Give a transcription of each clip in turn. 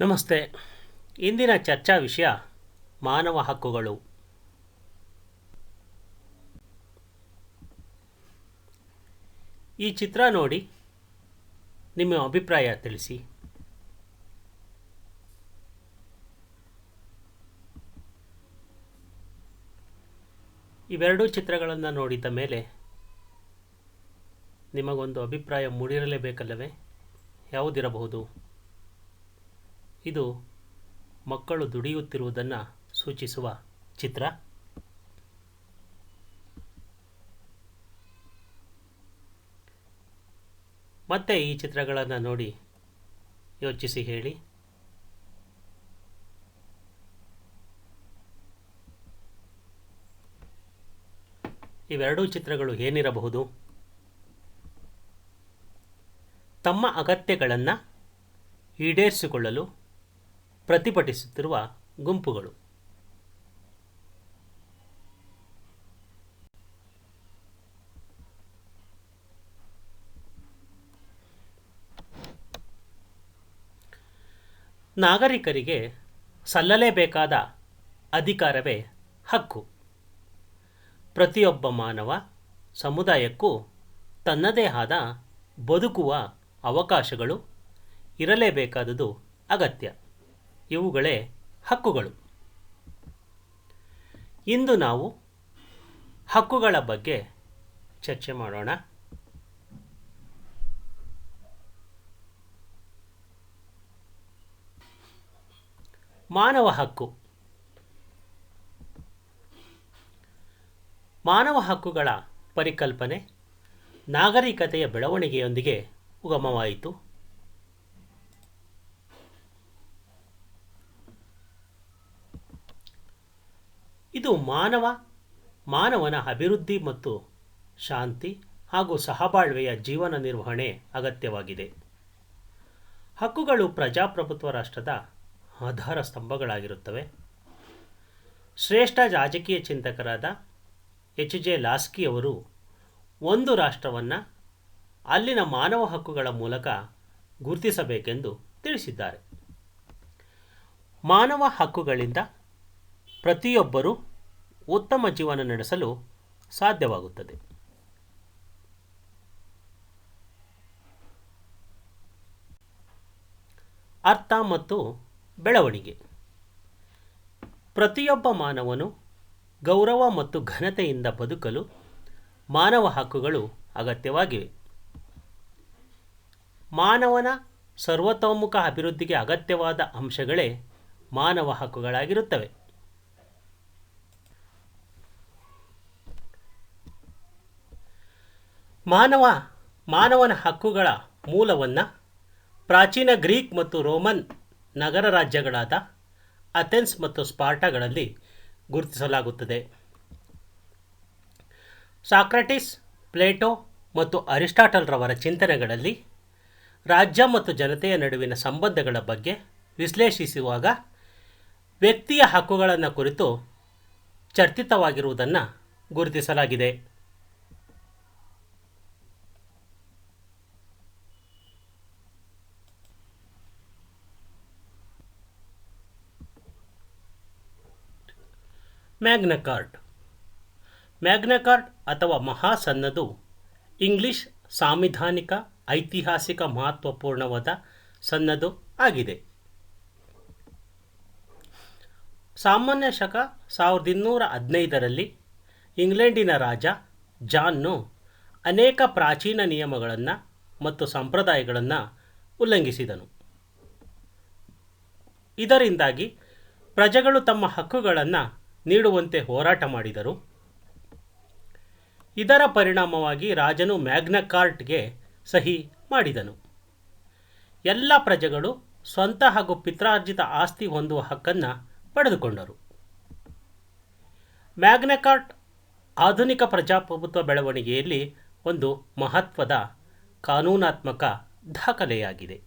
ನಮಸ್ತೆ. ಇಂದಿನ ಚರ್ಚಾ ವಿಷಯ ಮಾನವ ಹಕ್ಕುಗಳು. ಈ ಚಿತ್ರ ನೋಡಿ ನಿಮ್ಮ ಅಭಿಪ್ರಾಯ ತಿಳಿಸಿ. ಇವೆರಡೂ ಚಿತ್ರಗಳನ್ನು ನೋಡಿದ ಮೇಲೆ ನಿಮಗೊಂದು ಅಭಿಪ್ರಾಯ ಮೂಡಿರಲೇಬೇಕಲ್ಲವೇ? ಯಾವುದಿರಬಹುದು? ಇದು ಮಕ್ಕಳು ದುಡಿಯುತ್ತಿರುವುದನ್ನು ಸೂಚಿಸುವ ಚಿತ್ರ. ಮತ್ತೆ ಈ ಚಿತ್ರಗಳನ್ನು ನೋಡಿ ಯೋಚಿಸಿ ಹೇಳಿ. ಇವೆರಡೂ ಚಿತ್ರಗಳು ಏನಿರಬಹುದು? ತಮ್ಮ ಅಗತ್ಯಗಳನ್ನು ಈಡೇರಿಸಿಕೊಳ್ಳಲು ಪ್ರತಿಭಟಿಸುತ್ತಿರುವ ಗುಂಪುಗಳು. ನಾಗರಿಕರಿಗೆ ಸಲ್ಲಲೇಬೇಕಾದ ಅಧಿಕಾರವೇ ಹಕ್ಕು. ಪ್ರತಿಯೊಬ್ಬ ಮಾನವ ಸಮುದಾಯಕ್ಕೂ ತನ್ನದೇ ಆದ ಬದುಕುವ ಅವಕಾಶಗಳು ಇರಲೇಬೇಕಾದುದು ಅಗತ್ಯ. ಇವುಗಳೇ ಹಕ್ಕುಗಳು. ಇಂದು ನಾವು ಹಕ್ಕುಗಳ ಬಗ್ಗೆ ಚರ್ಚೆ ಮಾಡೋಣ. ಮಾನವ ಹಕ್ಕು. ಮಾನವ ಹಕ್ಕುಗಳ ಪರಿಕಲ್ಪನೆ ನಾಗರಿಕತೆಯ ಬೆಳವಣಿಗೆಯೊಂದಿಗೆ ಉಗಮವಾಯಿತು. ಇದು ಮಾನವನ ಅಭಿವೃದ್ಧಿ ಮತ್ತು ಶಾಂತಿ ಹಾಗೂ ಸಹಬಾಳ್ವೆಯ ಜೀವನ ನಿರ್ವಹಣೆ ಅಗತ್ಯವಾಗಿದೆ. ಹಕ್ಕುಗಳು ಪ್ರಜಾಪ್ರಭುತ್ವ ರಾಷ್ಟ್ರದ ಆಧಾರ ಸ್ತಂಭಗಳಾಗಿರುತ್ತವೆ. ಶ್ರೇಷ್ಠ ರಾಜಕೀಯ ಚಿಂತಕರಾದ ಎಚ್.ಜೆ. ಲಾಸ್ಕಿ ಅವರು ಒಂದು ರಾಷ್ಟ್ರವನ್ನು ಅಲ್ಲಿನ ಮಾನವ ಹಕ್ಕುಗಳ ಮೂಲಕ ಗುರುತಿಸಬೇಕೆಂದು ತಿಳಿಸಿದ್ದಾರೆ. ಮಾನವ ಹಕ್ಕುಗಳಿಂದ ಪ್ರತಿಯೊಬ್ಬರೂ ಉತ್ತಮ ಜೀವನ ನಡೆಸಲು ಸಾಧ್ಯವಾಗುತ್ತದೆ. ಅರ್ಥ ಮತ್ತು ಬೆಳವಣಿಗೆ. ಪ್ರತಿಯೊಬ್ಬ ಮಾನವನು ಗೌರವ ಮತ್ತು ಘನತೆಯಿಂದ ಬದುಕಲು ಮಾನವ ಹಕ್ಕುಗಳು ಅಗತ್ಯವಾಗಿವೆ. ಮಾನವನ ಸರ್ವತೋಮುಖ ಅಭಿವೃದ್ಧಿಗೆ ಅಗತ್ಯವಾದ ಅಂಶಗಳೇ ಮಾನವ ಹಕ್ಕುಗಳಾಗಿರುತ್ತವೆ. ಮಾನವನ ಹಕ್ಕುಗಳ ಮೂಲವನ್ನು ಪ್ರಾಚೀನ ಗ್ರೀಕ್ ಮತ್ತು ರೋಮನ್ ನಗರ ರಾಜ್ಯಗಳಾದ ಅಥೆನ್ಸ್ ಮತ್ತು ಸ್ಪಾರ್ಟಾಗಳಲ್ಲಿ ಗುರುತಿಸಲಾಗುತ್ತದೆ. ಸಾಕ್ರಟಿಸ್, ಪ್ಲೇಟೋ ಮತ್ತು ಅರಿಸ್ಟಾಟಲ್ ರವರ ಚಿಂತನೆಗಳಲ್ಲಿ ರಾಜ್ಯ ಮತ್ತು ಜನತೆಯ ನಡುವಿನ ಸಂಬಂಧಗಳ ಬಗ್ಗೆ ವಿಶ್ಲೇಷಿಸುವಾಗ ವ್ಯಕ್ತಿಯ ಹಕ್ಕುಗಳನ್ನು ಕುರಿತು ಚರ್ಚಿತವಾಗಿರುವುದನ್ನು ಗುರುತಿಸಲಾಗಿದೆ. ಮ್ಯಾಗ್ನಾ ಕಾರ್ಟ ಅಥವಾ ಮಹಾಸನ್ನದು ಇಂಗ್ಲಿಷ್ ಸಾಂವಿಧಾನಿಕ ಐತಿಹಾಸಿಕ ಮಹತ್ವಪೂರ್ಣವಾದ ಸನ್ನದು ಆಗಿದೆ. ಸಾಮಾನ್ಯ ಶಕ 1215ರಲ್ಲಿ ಇಂಗ್ಲೆಂಡಿನ ರಾಜ ಜಾನ್ನು ಅನೇಕ ಪ್ರಾಚೀನ ನಿಯಮಗಳನ್ನು ಮತ್ತು ಸಂಪ್ರದಾಯಗಳನ್ನು ಉಲ್ಲಂಘಿಸಿದನು. ಇದರಿಂದಾಗಿ ಪ್ರಜೆಗಳು ತಮ್ಮ ಹಕ್ಕುಗಳನ್ನು ನೀಡುವಂತೆ ಹೋರಾಟ ಮಾಡಿದರು. ಇದರ ಪರಿಣಾಮವಾಗಿ ರಾಜನು ಮ್ಯಾಗ್ನಾ ಕಾರ್ಟ್ಗೆ ಸಹಿ ಮಾಡಿದನು. ಎಲ್ಲ ಪ್ರಜೆಗಳು ಸ್ವಂತ ಹಾಗೂ ಪಿತ್ರಾರ್ಜಿತ ಆಸ್ತಿ ಹೊಂದುವ ಹಕ್ಕನ್ನು ಪಡೆದುಕೊಂಡರು. ಮ್ಯಾಗ್ನಾ ಕಾರ್ಟ್ ಆಧುನಿಕ ಪ್ರಜಾಪ್ರಭುತ್ವ ಬೆಳವಣಿಗೆಯಲ್ಲಿ ಒಂದು ಮಹತ್ವದ ಕಾನೂನಾತ್ಮಕ ದಾಖಲೆಯಾಗಿದೆ.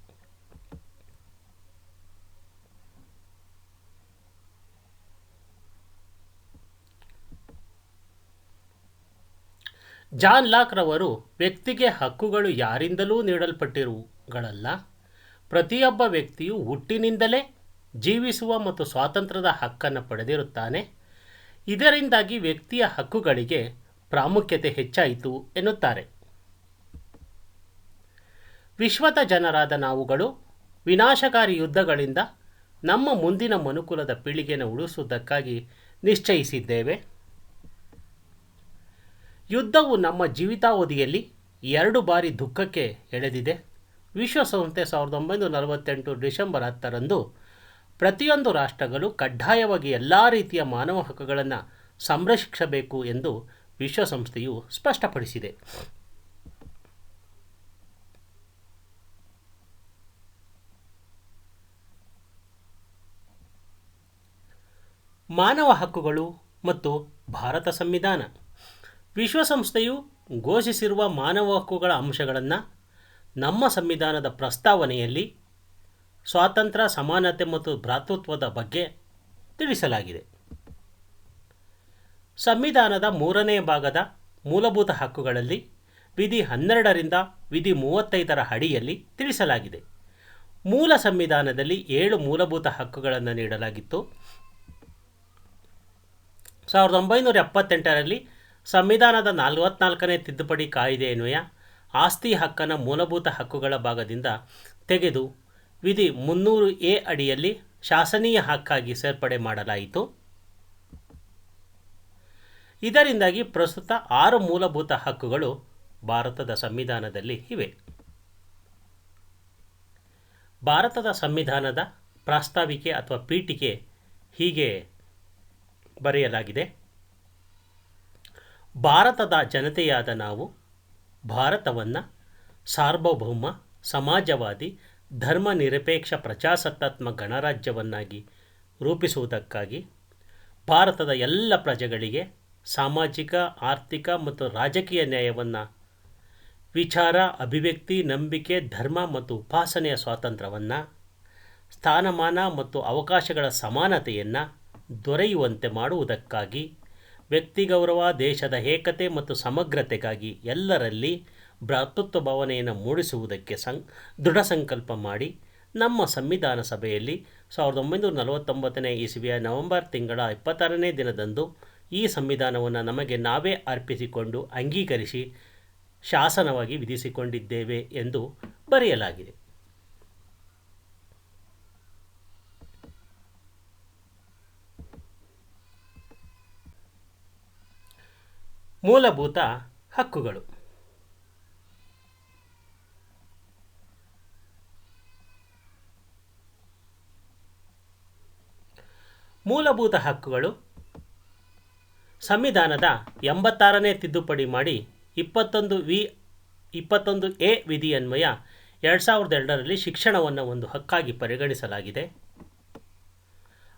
ಜಾನ್ ಲಾಕ್ ರವರು ವ್ಯಕ್ತಿಗೆ ಹಕ್ಕುಗಳು ಯಾರಿಂದಲೂ ನೀಡಲ್ಪಟ್ಟಿರುವುಗಳಲ್ಲ, ಪ್ರತಿಯೊಬ್ಬ ವ್ಯಕ್ತಿಯು ಹುಟ್ಟಿನಿಂದಲೇ ಜೀವಿಸುವ ಮತ್ತು ಸ್ವಾತಂತ್ರ್ಯದ ಹಕ್ಕನ್ನು ಪಡೆದಿರುತ್ತಾನೆ. ಇದರಿಂದಾಗಿ ವ್ಯಕ್ತಿಯ ಹಕ್ಕುಗಳಿಗೆ ಪ್ರಾಮುಖ್ಯತೆ ಹೆಚ್ಚಾಯಿತು ಎನ್ನುತ್ತಾರೆ. ವಿಶ್ವದ ಜನರಾದ ನಾವುಗಳು ವಿನಾಶಕಾರಿ ಯುದ್ಧಗಳಿಂದ ನಮ್ಮ ಮುಂದಿನ ಮನುಕುಲದ ಪೀಳಿಗೆಯನ್ನು ಉಳಿಸುವುದಕ್ಕಾಗಿ ನಿಶ್ಚಯಿಸಿದ್ದೇವೆ. ಯುದ್ಧವು ನಮ್ಮ ಜೀವಿತಾವಧಿಯಲ್ಲಿ 2 ಬಾರಿ ದುಃಖಕ್ಕೆ ಎಳೆದಿದೆ. ವಿಶ್ವಸಂಸ್ಥೆ 1948 ಡಿಸೆಂಬರ್ 10ರಂದು ಪ್ರತಿಯೊಂದು ರಾಷ್ಟ್ರಗಳು ಕಡ್ಡಾಯವಾಗಿ ಎಲ್ಲ ರೀತಿಯ ಮಾನವ ಹಕ್ಕುಗಳನ್ನು ಸಂರಕ್ಷಿಸಬೇಕು ಎಂದು ವಿಶ್ವಸಂಸ್ಥೆಯು ಸ್ಪಷ್ಟಪಡಿಸಿದೆ. ಮಾನವ ಹಕ್ಕುಗಳು ಮತ್ತು ಭಾರತ ಸಂವಿಧಾನ. ವಿಶ್ವಸಂಸ್ಥೆಯು ಘೋಷಿಸಿರುವ ಮಾನವ ಹಕ್ಕುಗಳ ಅಂಶಗಳನ್ನು ನಮ್ಮ ಸಂವಿಧಾನದ ಪ್ರಸ್ತಾವನೆಯಲ್ಲಿ ಸ್ವಾತಂತ್ರ್ಯ, ಸಮಾನತೆ ಮತ್ತು ಭ್ರಾತೃತ್ವದ ಬಗ್ಗೆ ತಿಳಿಸಲಾಗಿದೆ. ಸಂವಿಧಾನದ 3ನೇ ಭಾಗದ ಮೂಲಭೂತ ಹಕ್ಕುಗಳಲ್ಲಿ ವಿಧಿ 12ರಿಂದ ವಿಧಿ 35ರ ಅಡಿಯಲ್ಲಿ ತಿಳಿಸಲಾಗಿದೆ. ಮೂಲ ಸಂವಿಧಾನದಲ್ಲಿ 7 ಮೂಲಭೂತ ಹಕ್ಕುಗಳನ್ನು ನೀಡಲಾಗಿತ್ತು. 1978ರಲ್ಲಿ ಸಂವಿಧಾನದ 44ನೇ ತಿದ್ದುಪಡಿ ಕಾಯ್ದೆಯನ್ವಯ ಆಸ್ತಿ ಹಕ್ಕನ್ನು ಮೂಲಭೂತ ಹಕ್ಕುಗಳ ಭಾಗದಿಂದ ತೆಗೆದು ವಿಧಿ 300A ಅಡಿಯಲ್ಲಿ ಶಾಸನೀಯ ಹಕ್ಕಾಗಿ ಸೇರ್ಪಡೆ ಮಾಡಲಾಯಿತು. ಇದರಿಂದಾಗಿ ಪ್ರಸ್ತುತ 6 ಮೂಲಭೂತ ಹಕ್ಕುಗಳು ಭಾರತದ ಸಂವಿಧಾನದಲ್ಲಿ ಇವೆ. ಭಾರತದ ಸಂವಿಧಾನದ ಪ್ರಸ್ತಾವಿಕೆ ಅಥವಾ ಪೀಠಿಕೆ ಹೀಗೆ ಬರೆಯಲಾಗಿದೆ. ಭಾರತದ ಜನತೆಯಾದ ನಾವು ಭಾರತವನ್ನು ಸಾರ್ವಭೌಮ, ಸಮಾಜವಾದಿ, ಧರ್ಮ ನಿರಪೇಕ್ಷ ಪ್ರಜಾಸತ್ತಾತ್ಮಕ ಗಣರಾಜ್ಯವನ್ನಾಗಿ ರೂಪಿಸುವುದಕ್ಕಾಗಿ ಭಾರತದ ಎಲ್ಲ ಪ್ರಜೆಗಳಿಗೆ ಸಾಮಾಜಿಕ, ಆರ್ಥಿಕ ಮತ್ತು ರಾಜಕೀಯ ನ್ಯಾಯವನ್ನು, ವಿಚಾರ, ಅಭಿವ್ಯಕ್ತಿ, ನಂಬಿಕೆ, ಧರ್ಮ ಮತ್ತು ಉಪಾಸನೆಯ ಸ್ವಾತಂತ್ರ್ಯವನ್ನು, ಸ್ಥಾನಮಾನ ಮತ್ತು ಅವಕಾಶಗಳ ಸಮಾನತೆಯನ್ನು ದೊರೆಯುವಂತೆ ಮಾಡುವುದಕ್ಕಾಗಿ, ವ್ಯಕ್ತಿಗೌರವ, ದೇಶದ ಏಕತೆ ಮತ್ತು ಸಮಗ್ರತೆಗಾಗಿ ಎಲ್ಲರಲ್ಲಿ ಭ್ರಾತೃತ್ವ ಭಾವನೆಯನ್ನು ಮೂಡಿಸುವುದಕ್ಕೆ ದೃಢ ಸಂಕಲ್ಪ ಮಾಡಿ ನಮ್ಮ ಸಂವಿಧಾನ ಸಭೆಯಲ್ಲಿ 1949ನೇ ಇಸವಿಯ ನವೆಂಬರ್ ತಿಂಗಳ 26ನೇ ದಿನದಂದು ಈ ಸಂವಿಧಾನವನ್ನು ನಮಗೆ ನಾವೇ ಅರ್ಪಿಸಿಕೊಂಡು ಅಂಗೀಕರಿಸಿ ಶಾಸನವಾಗಿ ವಿಧಿಸಿಕೊಂಡಿದ್ದೇವೆ ಎಂದು ಬರೆಯಲಾಗಿದೆ. ಮೂಲಭೂತ ಹಕ್ಕುಗಳು. ಮೂಲಭೂತ ಹಕ್ಕುಗಳು ಸಂವಿಧಾನದ 86ನೇ ತಿದ್ದುಪಡಿ ಮಾಡಿ 21A ವಿಧಿಯನ್ವಯ 2002ರಲ್ಲಿ ಶಿಕ್ಷಣವನ್ನು ಒಂದು ಹಕ್ಕಾಗಿ ಪರಿಗಣಿಸಲಾಗಿದೆ.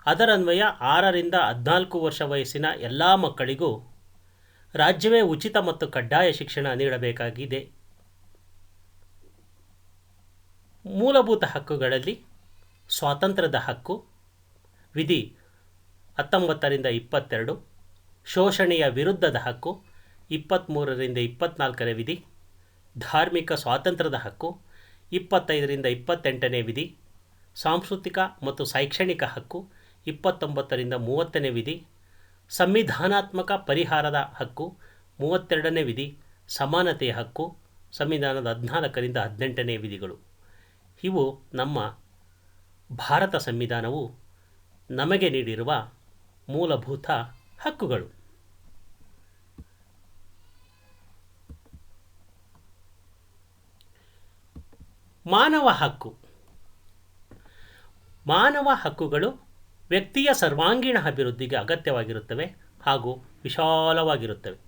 ಅದರನ್ವಯ 6ರಿಂದ 14 ವರ್ಷ ವಯಸ್ಸಿನ ಎಲ್ಲ ಮಕ್ಕಳಿಗೂ ರಾಜ್ಯವೇ ಉಚಿತ ಮತ್ತು ಕಡ್ಡಾಯ ಶಿಕ್ಷಣ ನೀಡಬೇಕಾಗಿದೆ. ಮೂಲಭೂತ ಹಕ್ಕುಗಳಲ್ಲಿ ಸ್ವಾತಂತ್ರ್ಯದ ಹಕ್ಕು ವಿಧಿ 19ರಿಂದ 22, ಶೋಷಣೆಯ ವಿರುದ್ಧದ ಹಕ್ಕು 23ರಿಂದ 24ನೇ ವಿಧಿ, ಧಾರ್ಮಿಕ ಸ್ವಾತಂತ್ರ್ಯದ ಹಕ್ಕು 25ರಿಂದ 28ನೇ ವಿಧಿ, ಸಾಂಸ್ಕೃತಿಕ ಮತ್ತು ಶೈಕ್ಷಣಿಕ ಹಕ್ಕು 29ರಿಂದ 30ನೇ ವಿಧಿ, ಸಂವಿಧಾನಾತ್ಮಕ ಪರಿಹಾರದ ಹಕ್ಕು 32ನೇ ವಿಧಿ, ಸಮಾನತೆಯ ಹಕ್ಕು ಸಂವಿಧಾನದ 14ರಿಂದ 18ನೇ ವಿಧಿಗಳು. ಇವು ನಮ್ಮ ಭಾರತ ಸಂವಿಧಾನವು ನಮಗೆ ನೀಡಿರುವ ಮೂಲಭೂತ ಹಕ್ಕುಗಳು. ಮಾನವ ಹಕ್ಕು. ಮಾನವ ಹಕ್ಕುಗಳು ವ್ಯಕ್ತಿಯ ಸರ್ವಾಂಗೀಣ ಅಭಿವೃದ್ಧಿಗೆ ಅಗತ್ಯವಾಗಿರುತ್ತವೆ ಹಾಗೂ ವಿಶಾಲವಾಗಿರುತ್ತವೆ.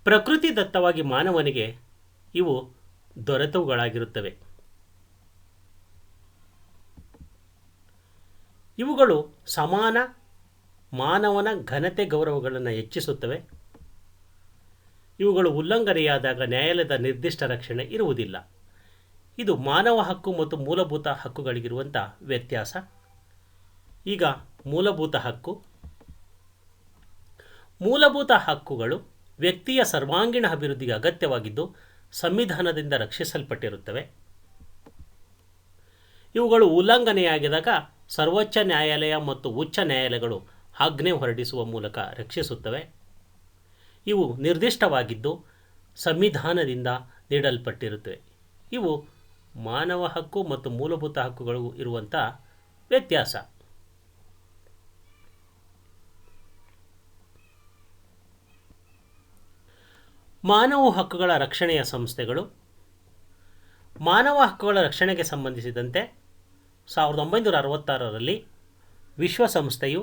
ಪ್ರಕೃತಿದತ್ತವಾಗಿ ಮಾನವನಿಗೆ ಇವು ದೊರೆತವುಗಳಾಗಿರುತ್ತವೆ. ಇವುಗಳು ಸಮಾನ ಮಾನವನ ಘನತೆ ಗೌರವಗಳನ್ನು ಹೆಚ್ಚಿಸುತ್ತವೆ. ಇವುಗಳು ಉಲ್ಲಂಘನೆಯಾದಾಗ ನ್ಯಾಯಾಲಯದ ನಿರ್ದಿಷ್ಟ ರಕ್ಷಣೆ ಇರುವುದಿಲ್ಲ. ಇದು ಮಾನವ ಹಕ್ಕು ಮತ್ತು ಮೂಲಭೂತ ಹಕ್ಕುಗಳಿಗಿರುವಂಥ ವ್ಯತ್ಯಾಸ. ಈಗ ಮೂಲಭೂತ ಹಕ್ಕು. ಮೂಲಭೂತ ಹಕ್ಕುಗಳು ವ್ಯಕ್ತಿಯ ಸರ್ವಾಂಗೀಣ ಅಭಿವೃದ್ಧಿಗೆ ಅಗತ್ಯವಾಗಿದ್ದು ಸಂವಿಧಾನದಿಂದ ರಕ್ಷಿಸಲ್ಪಟ್ಟಿರುತ್ತವೆ. ಇವುಗಳು ಉಲ್ಲಂಘನೆಯಾಗಿದಾಗ ಸರ್ವೋಚ್ಚ ನ್ಯಾಯಾಲಯ ಮತ್ತು ಉಚ್ಚ ನ್ಯಾಯಾಲಯಗಳು ಆಜ್ಞೆ ಹೊರಡಿಸುವ ಮೂಲಕ ರಕ್ಷಿಸುತ್ತವೆ. ಇವು ನಿರ್ದಿಷ್ಟವಾಗಿದ್ದು ಸಂವಿಧಾನದಿಂದ ನೀಡಲ್ಪಟ್ಟಿರುತ್ತವೆ. ಇವು ಮಾನವ ಹಕ್ಕು ಮತ್ತು ಮೂಲಭೂತ ಹಕ್ಕುಗಳು ಇರುವಂಥ ವ್ಯತ್ಯಾಸ. ಮಾನವ ಹಕ್ಕುಗಳ ರಕ್ಷಣೆಯ ಸಂಸ್ಥೆಗಳು. ಮಾನವ ಹಕ್ಕುಗಳ ರಕ್ಷಣೆಗೆ ಸಂಬಂಧಿಸಿದಂತೆ 1966ರಲ್ಲಿ ವಿಶ್ವಸಂಸ್ಥೆಯು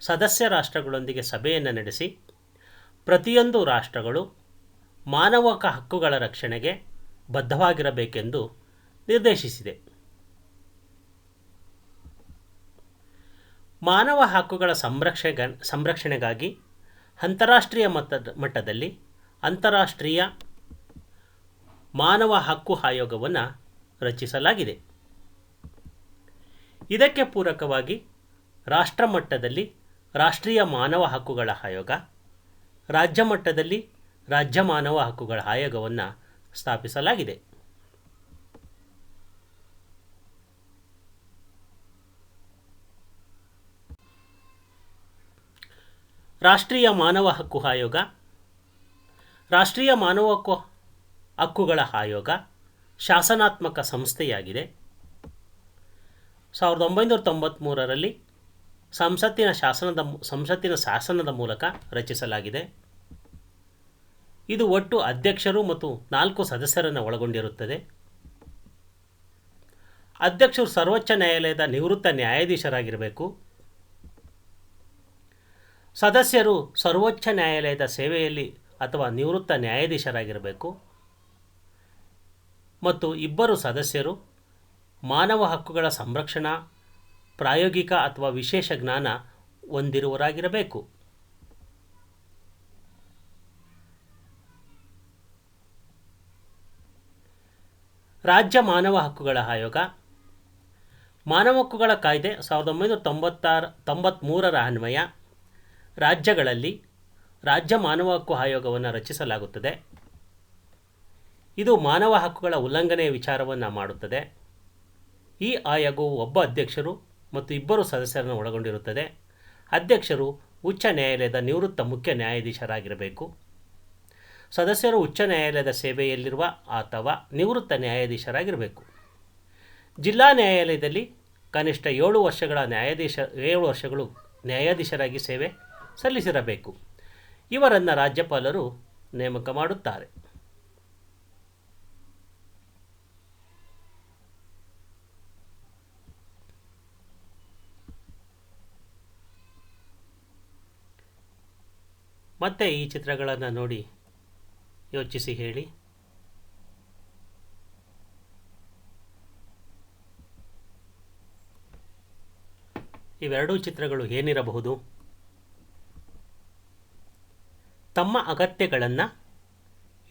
ಸದಸ್ಯ ರಾಷ್ಟ್ರಗಳೊಂದಿಗೆ ಸಭೆಯನ್ನು ನಡೆಸಿ ಪ್ರತಿಯೊಂದು ರಾಷ್ಟ್ರಗಳು ಮಾನವ ಹಕ್ಕುಗಳ ರಕ್ಷಣೆಗೆ ಬದ್ಧವಾಗಿರಬೇಕೆಂದು ನಿರ್ದೇಶಿಸಿದೆ. ಮಾನವ ಹಕ್ಕುಗಳ ಸಂರಕ್ಷಣೆಗಾಗಿ ಅಂತಾರಾಷ್ಟ್ರೀಯ ಮಟ್ಟದಲ್ಲಿ ಅಂತಾರಾಷ್ಟ್ರೀಯ ಮಾನವ ಹಕ್ಕು ಆಯೋಗವನ್ನು ರಚಿಸಲಾಗಿದೆ. ಇದಕ್ಕೆ ಪೂರಕವಾಗಿ ರಾಷ್ಟ್ರ ಮಟ್ಟದಲ್ಲಿ ರಾಷ್ಟ್ರೀಯ ಮಾನವ ಹಕ್ಕುಗಳ ಆಯೋಗ, ರಾಜ್ಯ ಮಟ್ಟದಲ್ಲಿ ರಾಜ್ಯ ಮಾನವ ಹಕ್ಕುಗಳ ಆಯೋಗವನ್ನು ಸ್ಥಾಪಿಸಲಾಗಿದೆ. ರಾಷ್ಟ್ರೀಯ ಮಾನವ ಹಕ್ಕು ಆಯೋಗ. ರಾಷ್ಟ್ರೀಯ ಮಾನವ ಹಕ್ಕುಗಳ ಆಯೋಗ ಶಾಸನಾತ್ಮಕ ಸಂಸ್ಥೆಯಾಗಿದೆ. 1993ರಲ್ಲಿ ಸಂಸತ್ತಿನ ಶಾಸನದ ಮೂಲಕ ರಚಿಸಲಾಗಿದೆ. ಇದು ಒಟ್ಟು ಅಧ್ಯಕ್ಷರು ಮತ್ತು 4 ಸದಸ್ಯರನ್ನು ಒಳಗೊಂಡಿರುತ್ತದೆ. ಅಧ್ಯಕ್ಷರು ಸರ್ವೋಚ್ಚ ನ್ಯಾಯಾಲಯದ ನಿವೃತ್ತ ನ್ಯಾಯಾಧೀಶರಾಗಿರಬೇಕು. ಸದಸ್ಯರು ಸರ್ವೋಚ್ಚ ನ್ಯಾಯಾಲಯದ ಸೇವೆಯಲ್ಲಿ ಅಥವಾ ನಿವೃತ್ತ ನ್ಯಾಯಾಧೀಶರಾಗಿರಬೇಕು ಮತ್ತು 2 ಸದಸ್ಯರು ಮಾನವ ಹಕ್ಕುಗಳ ಸಂರಕ್ಷಣಾ ಪ್ರಾಯೋಗಿಕ ಅಥವಾ ವಿಶೇಷ ಜ್ಞಾನ ಹೊಂದಿರುವವರಾಗಿರಬೇಕು. ರಾಜ್ಯ ಮಾನವ ಹಕ್ಕುಗಳ ಆಯೋಗ. ಮಾನವ ಹಕ್ಕುಗಳ ಕಾಯ್ದೆ 1993ರ ಅನ್ವಯ ರಾಜ್ಯಗಳಲ್ಲಿ ರಾಜ್ಯ ಮಾನವ ಹಕ್ಕು ಆಯೋಗವನ್ನು ರಚಿಸಲಾಗುತ್ತದೆ. ಇದು ಮಾನವ ಹಕ್ಕುಗಳ ಉಲ್ಲಂಘನೆಯ ವಿಚಾರವನ್ನು ಮಾಡುತ್ತದೆ. ಈ ಆಯೋಗವು ಒಬ್ಬ ಅಧ್ಯಕ್ಷರು ಮತ್ತು 2 ಸದಸ್ಯರನ್ನು ಒಳಗೊಂಡಿರುತ್ತದೆ. ಅಧ್ಯಕ್ಷರು ಉಚ್ಚ ನ್ಯಾಯಾಲಯದ ನಿವೃತ್ತ ಮುಖ್ಯ ನ್ಯಾಯಾಧೀಶರಾಗಿರಬೇಕು. ಸದಸ್ಯರು ಉಚ್ಚ ನ್ಯಾಯಾಲಯದ ಸೇವೆಯಲ್ಲಿರುವ ಅಥವಾ ನಿವೃತ್ತ ನ್ಯಾಯಾಧೀಶರಾಗಿರಬೇಕು. ಜಿಲ್ಲಾ ನ್ಯಾಯಾಲಯದಲ್ಲಿ ಕನಿಷ್ಠ 7 ವರ್ಷಗಳು ನ್ಯಾಯಾಧೀಶರಾಗಿ ಸೇವೆ ಸಲ್ಲಿಸಿರಬೇಕು. ಇವರನ್ನು ರಾಜ್ಯಪಾಲರು ನೇಮಕ ಮಾಡುತ್ತಾರೆ. ಮತ್ತೆ ಈ ಚಿತ್ರಗಳನ್ನು ನೋಡಿ ಯೋಚಿಸಿ ಹೇಳಿ. ಇವೆರಡೂ ಚಿತ್ರಗಳು ಏನಿರಬಹುದು? ತಮ್ಮ ಅಗತ್ಯಗಳನ್ನು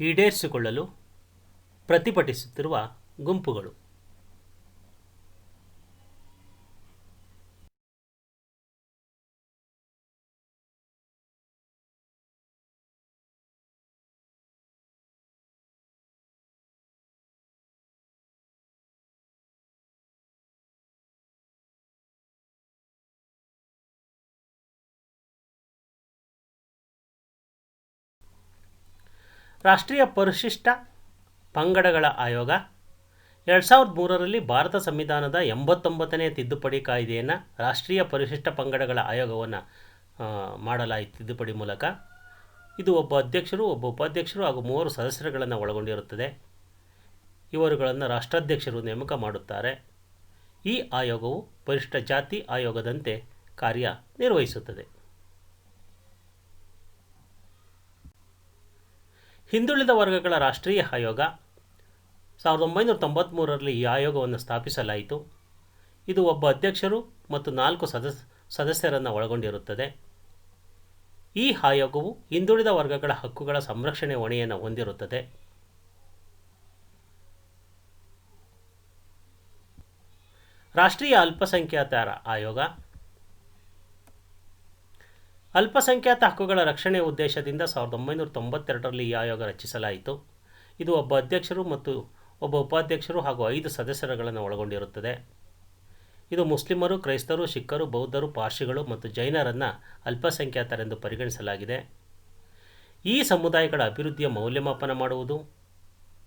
ಈಡೇರಿಸಿಕೊಳ್ಳಲು ಪ್ರತಿಭಟಿಸುತ್ತಿರುವ ಗುಂಪುಗಳು. ರಾಷ್ಟ್ರೀಯ ಪರಿಶಿಷ್ಟ ಪಂಗಡಗಳ ಆಯೋಗ 2003ರಲ್ಲಿ ಭಾರತ ಸಂವಿಧಾನದ 89ನೇ ತಿದ್ದುಪಡಿ ಕಾಯ್ದೆಯನ್ನು ರಾಷ್ಟ್ರೀಯ ಪರಿಶಿಷ್ಟ ಪಂಗಡಗಳ ಆಯೋಗವನ್ನು ಮಾಡಲಾಯಿತು. ತಿದ್ದುಪಡಿ ಮೂಲಕ ಇದು ಒಬ್ಬ ಅಧ್ಯಕ್ಷರು, ಒಬ್ಬ ಉಪಾಧ್ಯಕ್ಷರು ಹಾಗೂ 3 ಸದಸ್ಯರುಗಳನ್ನು ಒಳಗೊಂಡಿರುತ್ತದೆ. ಇವರುಗಳನ್ನು ರಾಷ್ಟ್ರಾಧ್ಯಕ್ಷರು ನೇಮಕ ಮಾಡುತ್ತಾರೆ. ಈ ಆಯೋಗವು ಪರಿಶಿಷ್ಟ ಜಾತಿ ಆಯೋಗದಂತೆ ಕಾರ್ಯನಿರ್ವಹಿಸುತ್ತದೆ. ಹಿಂದುಳಿದ ವರ್ಗಗಳ ರಾಷ್ಟ್ರೀಯ ಆಯೋಗ 1993ರಲ್ಲಿ ಈ ಆಯೋಗವನ್ನು ಸ್ಥಾಪಿಸಲಾಯಿತು. ಇದು ಒಬ್ಬ ಅಧ್ಯಕ್ಷರು ಮತ್ತು 4 ಸದಸ್ಯರನ್ನು ಒಳಗೊಂಡಿರುತ್ತದೆ. ಈ ಆಯೋಗವು ಹಿಂದುಳಿದ ವರ್ಗಗಳ ಹಕ್ಕುಗಳ ಸಂರಕ್ಷಣೆ ಹೊಣೆಯನ್ನು ಹೊಂದಿರುತ್ತದೆ. ರಾಷ್ಟ್ರೀಯ ಅಲ್ಪಸಂಖ್ಯಾತರ ಆಯೋಗ ಅಲ್ಪಸಂಖ್ಯಾತ ಹಕ್ಕುಗಳ ರಕ್ಷಣೆ ಉದ್ದೇಶದಿಂದ 1992ರಲ್ಲಿ ಈ ಆಯೋಗ ರಚಿಸಲಾಯಿತು. ಇದು ಒಬ್ಬ ಅಧ್ಯಕ್ಷರು ಮತ್ತು ಒಬ್ಬ ಉಪಾಧ್ಯಕ್ಷರು ಹಾಗೂ 5 ಸದಸ್ಯರುಗಳನ್ನು ಒಳಗೊಂಡಿರುತ್ತದೆ. ಇದು ಮುಸ್ಲಿಮರು, ಕ್ರೈಸ್ತರು, ಸಿಖ್ಖರು, ಬೌದ್ಧರು, ಪಾರ್ಸಿಗಳು ಮತ್ತು ಜೈನರನ್ನು ಅಲ್ಪಸಂಖ್ಯಾತರೆಂದು ಪರಿಗಣಿಸಲಾಗಿದೆ. ಈ ಸಮುದಾಯಗಳ ಅಭಿವೃದ್ಧಿಯ ಮೌಲ್ಯಮಾಪನ ಮಾಡುವುದು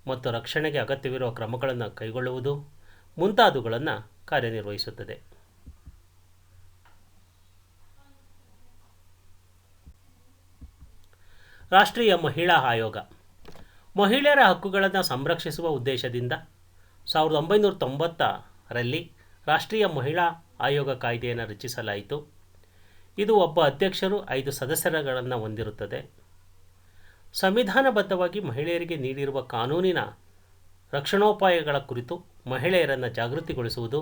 ಮತ್ತು ರಕ್ಷಣೆಗೆ ಅಗತ್ಯವಿರುವ ಕ್ರಮಗಳನ್ನು ಕೈಗೊಳ್ಳುವುದು ಮುಂತಾದವುಗಳನ್ನು ಕಾರ್ಯನಿರ್ವಹಿಸುತ್ತದೆ. ರಾಷ್ಟ್ರೀಯ ಮಹಿಳಾ ಆಯೋಗ ಮಹಿಳೆಯರ ಹಕ್ಕುಗಳನ್ನು ಸಂರಕ್ಷಿಸುವ ಉದ್ದೇಶದಿಂದ 1990ರಲ್ಲಿ ರಾಷ್ಟ್ರೀಯ ಮಹಿಳಾ ಆಯೋಗ ಕಾಯ್ದೆಯನ್ನು ರಚಿಸಲಾಯಿತು. ಇದು ಒಬ್ಬ ಅಧ್ಯಕ್ಷರು 5 ಸದಸ್ಯರುಗಳನ್ನು ಹೊಂದಿರುತ್ತದೆ. ಸಂವಿಧಾನಬದ್ಧವಾಗಿ ಮಹಿಳೆಯರಿಗೆ ನೀಡಿರುವ ಕಾನೂನಿನ ರಕ್ಷಣೋಪಾಯಗಳ ಕುರಿತು ಮಹಿಳೆಯರನ್ನು ಜಾಗೃತಿಗೊಳಿಸುವುದು,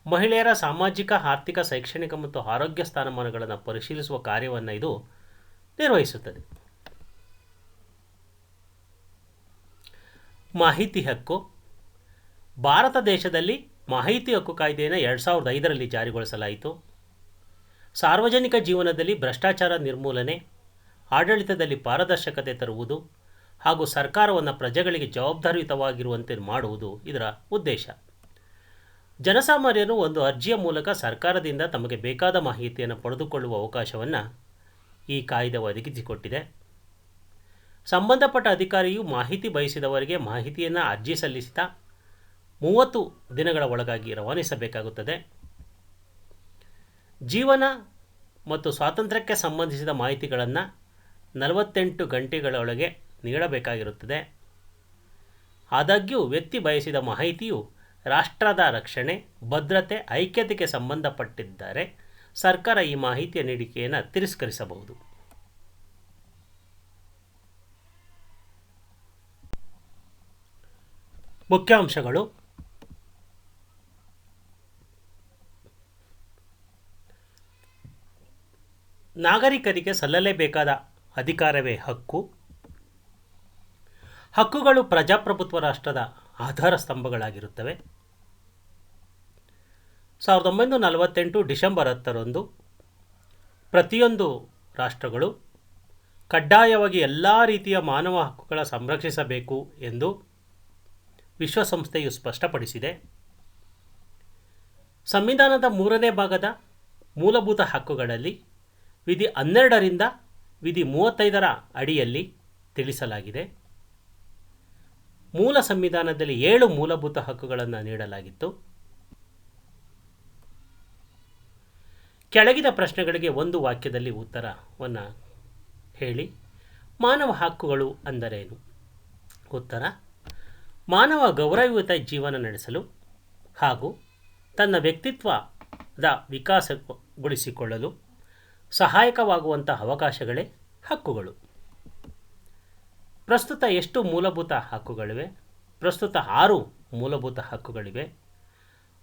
ಮಹಿಳೆಯರ ಸಾಮಾಜಿಕ, ಆರ್ಥಿಕ, ಶೈಕ್ಷಣಿಕ ಮತ್ತು ಆರೋಗ್ಯ ಸ್ಥಾನಮಾನಗಳನ್ನು ಪರಿಶೀಲಿಸುವ ಕಾರ್ಯವನ್ನು ಇದು ನಿರ್ವಹಿಸುತ್ತದೆ. ಮಾಹಿತಿ ಹಕ್ಕು ಭಾರತ ದೇಶದಲ್ಲಿ ಮಾಹಿತಿ ಹಕ್ಕು ಕಾಯ್ದೆಯನ್ನು 2005ರಲ್ಲಿ ಜಾರಿಗೊಳಿಸಲಾಯಿತು. ಸಾರ್ವಜನಿಕ ಜೀವನದಲ್ಲಿ ಭ್ರಷ್ಟಾಚಾರ ನಿರ್ಮೂಲನೆ, ಆಡಳಿತದಲ್ಲಿ ಪಾರದರ್ಶಕತೆ ತರುವುದು ಹಾಗೂ ಸರ್ಕಾರವನ್ನು ಪ್ರಜೆಗಳಿಗೆ ಜವಾಬ್ದಾರಿಯುತವಾಗಿರುವಂತೆ ಮಾಡುವುದು ಇದರ ಉದ್ದೇಶ. ಜನಸಾಮಾನ್ಯರು ಒಂದು ಅರ್ಜಿಯ ಮೂಲಕ ಸರ್ಕಾರದಿಂದ ತಮಗೆ ಬೇಕಾದ ಮಾಹಿತಿಯನ್ನು ಪಡೆದುಕೊಳ್ಳುವ ಅವಕಾಶವನ್ನು ಈ ಕಾಯ್ದೆ ಒದಗಿಸಿಕೊಟ್ಟಿದೆ. ಸಂಬಂಧಪಟ್ಟ ಅಧಿಕಾರಿಯು ಮಾಹಿತಿ ಬಯಸಿದವರಿಗೆ ಮಾಹಿತಿಯನ್ನು ಅರ್ಜಿ ಸಲ್ಲಿಸಿದ 30 ದಿನಗಳ ಒಳಗಾಗಿ ರವಾನಿಸಬೇಕಾಗುತ್ತದೆ. ಜೀವನ ಮತ್ತು ಸ್ವಾತಂತ್ರ್ಯಕ್ಕೆ ಸಂಬಂಧಿಸಿದ ಮಾಹಿತಿಗಳನ್ನು 48 ಗಂಟೆಗಳೊಳಗೆ ನೀಡಬೇಕಾಗಿರುತ್ತದೆ. ಆದಾಗ್ಯೂ ವ್ಯಕ್ತಿ ಬಯಸಿದ ಮಾಹಿತಿಯು ರಾಷ್ಟ್ರದ ರಕ್ಷಣೆ, ಭದ್ರತೆ, ಐಕ್ಯತೆಗೆ ಸಂಬಂಧಪಟ್ಟಿದ್ದರೆ ಸರ್ಕಾರ ಈ ಮಾಹಿತಿಯ ನೀಡಿಕೆಯನ್ನು ತಿರಸ್ಕರಿಸಬಹುದು. ಮುಖ್ಯಾಂಶಗಳು: ನಾಗರಿಕರಿಗೆ ಸಲ್ಲಲೇಬೇಕಾದ ಅಧಿಕಾರವೇ ಹಕ್ಕು. ಹಕ್ಕುಗಳು ಪ್ರಜಾಪ್ರಭುತ್ವ ರಾಷ್ಟ್ರದ ಆಧಾರ ಸ್ತಂಭಗಳಾಗಿರುತ್ತವೆ. 1948 ಡಿಸೆಂಬರ್ 10ರಂದು ಪ್ರತಿಯೊಂದು ರಾಷ್ಟ್ರಗಳು ಕಡ್ಡಾಯವಾಗಿ ಎಲ್ಲ ರೀತಿಯ ಮಾನವ ಹಕ್ಕುಗಳ ಸಂರಕ್ಷಿಸಬೇಕು ಎಂದು ವಿಶ್ವಸಂಸ್ಥೆಯು ಸ್ಪಷ್ಟಪಡಿಸಿದೆ. ಸಂವಿಧಾನದ 3ನೇ ಭಾಗದ ಮೂಲಭೂತ ಹಕ್ಕುಗಳಲ್ಲಿ ವಿಧಿ 12ರಿಂದ ವಿಧಿ 35ರ ಅಡಿಯಲ್ಲಿ ತಿಳಿಸಲಾಗಿದೆ. ಮೂಲ ಸಂವಿಧಾನದಲ್ಲಿ 7 ಮೂಲಭೂತ ಹಕ್ಕುಗಳನ್ನು ನೀಡಲಾಗಿತ್ತು. ಕೆಳಗಿನ ಪ್ರಶ್ನೆಗಳಿಗೆ ಒಂದು ವಾಕ್ಯದಲ್ಲಿ ಉತ್ತರವನ್ನು ಹೇಳಿ. ಮಾನವ ಹಕ್ಕುಗಳು ಅಂದರೇನು? ಉತ್ತರ: ಮಾನವ ಗೌರವಯುತ ಜೀವನ ನಡೆಸಲು ಹಾಗೂ ತನ್ನ ವ್ಯಕ್ತಿತ್ವದ ವಿಕಾಸಗೊಳಿಸಿಕೊಳ್ಳಲು ಸಹಾಯಕವಾಗುವಂಥ ಅವಕಾಶಗಳೇ ಹಕ್ಕುಗಳು. ಪ್ರಸ್ತುತ ಎಷ್ಟು ಮೂಲಭೂತ ಹಕ್ಕುಗಳಿವೆ? ಪ್ರಸ್ತುತ 6 ಮೂಲಭೂತ ಹಕ್ಕುಗಳಿವೆ.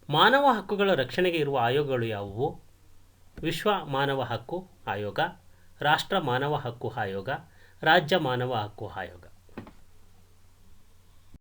ಮಾನವ ಹಕ್ಕುಗಳ ರಕ್ಷಣೆಗೆ ಇರುವ ಆಯೋಗಗಳು ಯಾವುವು? ವಿಶ್ವ ಮಾನವ ಹಕ್ಕು ಆಯೋಗ, ರಾಷ್ಟ್ರ ಮಾನವ ಹಕ್ಕು ಆಯೋಗ, ರಾಜ್ಯ ಮಾನವ ಹಕ್ಕು ಆಯೋಗ.